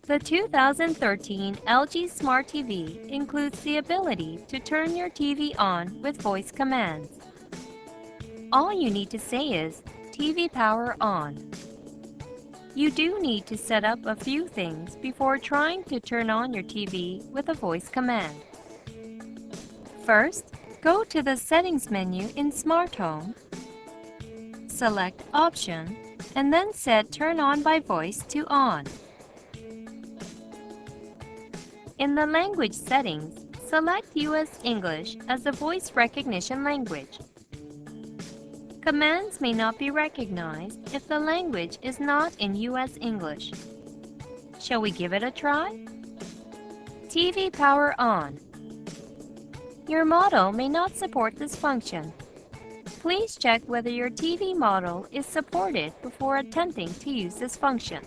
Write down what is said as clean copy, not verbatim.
The 2013 LG Smart TV includes the ability to turn your TV on with voice commands. All you need to say is, "TV power on." You do need to set up a few things before trying to turn on your TV with a voice command. First, go to the Settings menu in Smart Home, select Option, and then set Turn On by Voice to On. In the language settings, select US English as the voice recognition language. Commands may not be recognized if the language is not in US English. Shall we give it a try? TV power on. Your model may not support this function. Please check whether your TV model is supported before attempting to use this function.